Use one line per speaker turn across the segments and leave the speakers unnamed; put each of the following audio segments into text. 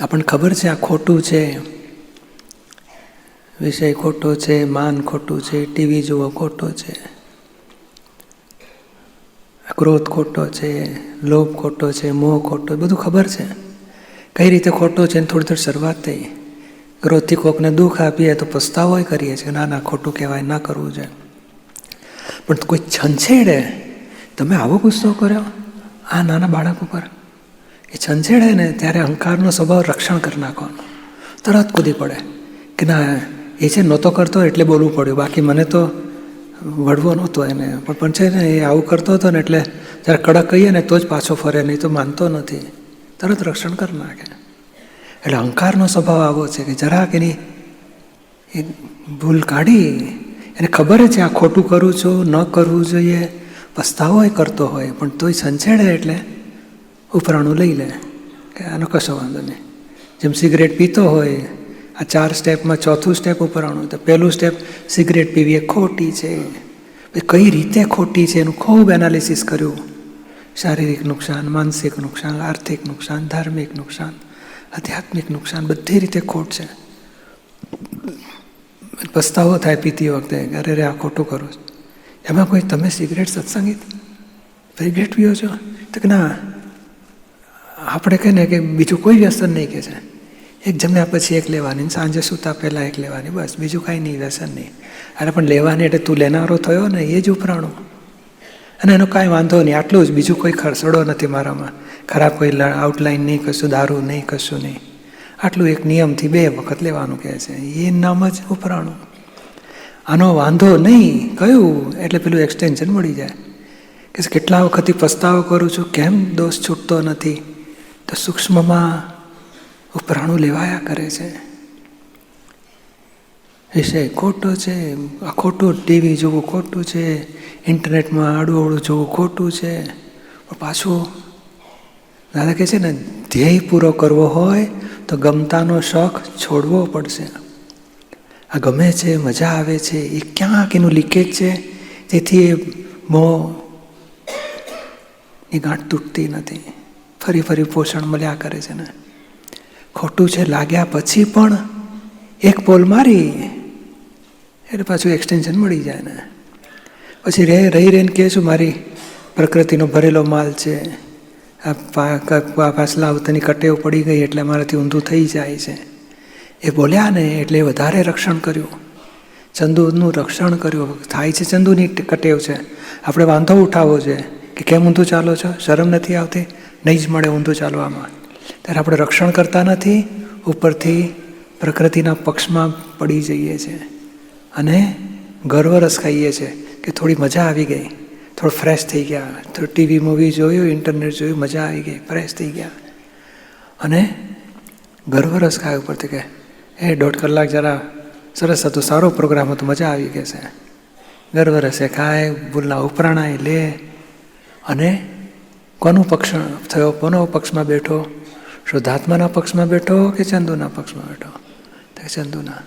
આપણને ખબર છે આ ખોટું છે, વિષય ખોટો છે, માન ખોટું છે, ટીવી જોવો ખોટો છે, ક્રોધ ખોટો છે, લોભ ખોટો છે, મોહ ખોટો, બધું ખબર છે કઈ રીતે ખોટો છે. થોડી થોડી શરૂઆત થઈ. ક્રોધથી કોકને દુઃખ આપીએ તો પસ્તાવો કરીએ છીએ, ના ના ખોટું કહેવાય, ના કરવું છે. પણ કોઈ છંછેડે, તમે આવો ગુસ્સો કર્યો આ નાના બાળક ઉપર, એ છંછેડે ને ત્યારે અહંકારનો સ્વભાવ રક્ષણ કરી નાખવાનો, તરત કૂદી પડે કે ના એ છે નહોતો કરતો એટલે બોલવું પડ્યું, બાકી મને તો વળવો નહોતો એને. પણ છે ને એ આવું કરતો હતો ને એટલે જ્યારે કડક કહીએ ને તો જ પાછો ફરે, નહીં તો માનતો નથી, તરત રક્ષણ કરી નાખે. એટલે અહંકારનો સ્વભાવ આવો છે કે જરાક એની એક ભૂલ કાઢી, એને ખબર છે આ ખોટું કરું છું, ન કરવું જોઈએ, પસ્તાવો કરતો હોય, પણ તોય સંછેડે એટલે ઉપરાણું લઈ લે કે આનો કશો વાંધો નહીં. જેમ સિગરેટ પીતો હોય, આ 4 સ્ટેપમાં ચોથું સ્ટેપ ઉપરાણું, તો પહેલું સ્ટેપ સિગરેટ પીવી એ ખોટી છે, કઈ રીતે ખોટી છે એનું ખૂબ એનાલિસિસ કર્યું. શારીરિક નુકસાન, માનસિક નુકસાન, આર્થિક નુકસાન, ધાર્મિક નુકસાન, આધ્યાત્મિક નુકસાન, બધી રીતે ખોટ છે. પસ્તાવો થાય પીતી વખતે, અરે રે આ ખોટું કરું છું. એમાં કોઈ તમે સિગરેટ સત્સંગી સિગરેટ પીઓ છો તો કે ના, આપણે કહે ને કે બીજું કોઈ વ્યસન નહીં કે છે, એક જમ્યા પછી એક લેવાની, સાંજે સૂતા પહેલાં એક લેવાની, બસ બીજું કાંઈ નહીં, વ્યસન નહીં. અરે પણ લેવાની એટલે તું લેનારો થયો ને, એ જ ઉપરાણું. અને એનો કાંઈ વાંધો નહીં, આટલું જ, બીજું કોઈ ખરસડો નથી મારામાં, ખરાબ કોઈ આઉટલાઇન નહીં, કશું દારૂ નહીં, કશું નહીં, આટલું એક નિયમથી 2 વખત લેવાનું કહે છે, એ નામ જ ઉપરાણું. આનો વાંધો નહીં કયું એટલે પેલું એક્સટેન્શન મળી જાય કે કેટલા વખતથી પસ્તાવો કરું છું, કેમ દોષ છૂટતો નથી, તો સૂક્ષ્મમાં ઉપરાણું લેવાયા કરે છે. વિષય ખોટો છે, આ ખોટું, ટીવી જોવું ખોટું છે, ઇન્ટરનેટમાં આડું અવળું જોવું ખોટું છે. પણ પાછું દાદા કહે છે ને, ધ્યેય પૂરો કરવો હોય તો ગમતાનો શોખ છોડવો પડશે. આ ગમે છે, મજા આવે છે, એ ક્યાંક એનું લીકેજ છે, તેથી એ મોહની ગાંઠ તૂટતી નથી, ફરી ફરી પોષણ મળ્યા કરે છે ને. ખોટું છે લાગ્યા પછી પણ એક પોલ મારી એટલે પાછું એક્સટેન્શન મળી જાય ને. પછી રહી રહીને કહે છું મારી પ્રકૃતિનો ભરેલો માલ છે, આ પાછલા આવતાની કટેવ પડી ગઈ એટલે મારાથી ઊંધું થઈ જાય છે. એ બોલ્યા ને એટલે વધારે રક્ષણ કર્યું, ચંદુનું રક્ષણ કર્યું. થાય છે ચંદુની કટેવ છે, આપણે વાંધો ઉઠાવવો છે કે કેમ ઊંધું ચાલો છો, શરમ નથી આવતી, નહીં જ મળે ઊંધું ચાલવામાં. ત્યારે આપણે રક્ષણ કરતા નથી, ઉપરથી પ્રકૃતિના પક્ષમાં પડી જઈએ છીએ અને ગર્વરસ ખાઈએ છીએ કે થોડી મજા આવી ગઈ, થોડું ફ્રેશ થઈ ગયા, થોડું ટીવી મૂવી જોયું, ઇન્ટરનેટ જોયું, મજા આવી ગઈ, ફ્રેશ થઈ ગયા. અને ગર્વરસ ખાય ઉપરથી કે 1.5 કલાક જરા સરસ હતું, સારો પ્રોગ્રામ હતો, મજા આવી ગઈ છે. ગર્વરસે ખાય, ભૂલના ઉપરાણાય લે. અને કોનું પક્ષ થયો, કોનો પક્ષમાં બેઠો, શુદ્ધાત્માના પક્ષમાં બેઠો કે ચંદુના પક્ષમાં બેઠો? તો ચંદુના.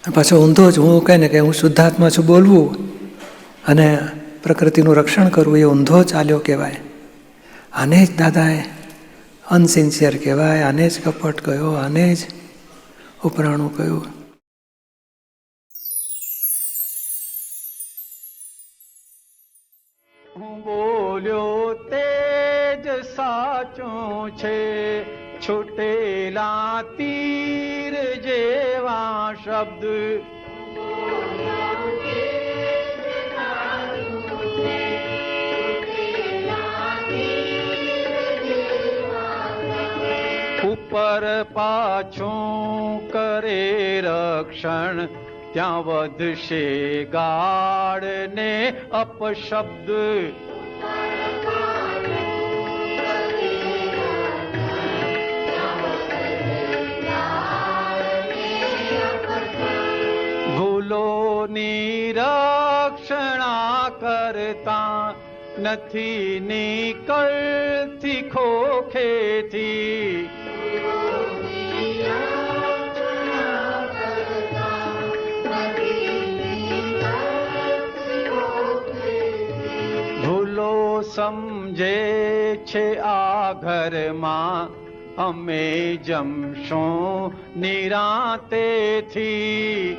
અને પાછો ઊંધો જ, હું કહે ને કે હું શુદ્ધાત્મા છું બોલવું અને પ્રકૃતિનું રક્ષણ કરવું, એ ઊંધો ચાલ્યો કહેવાય. આને જ દાદાએ અનસિન્સિયર કહેવાય, આને જ કપટ કહ્યો, આને જ ઉપરાણું કહ્યું.
બોલ્યો તેજ સાચું છે, છૂટેલા તીર જેવા શબ્દ. ઉપર પાછું કરે રક્ષણ, ત્યાં વધશે ગાળ ને અપશબ્દ. ભૂલોની રક્ષણા કરતા નથી નીકળતી ખોખેથી. ભૂલો સમજે છે આ ઘરમાં અમે જમશું નિરાંતેથી.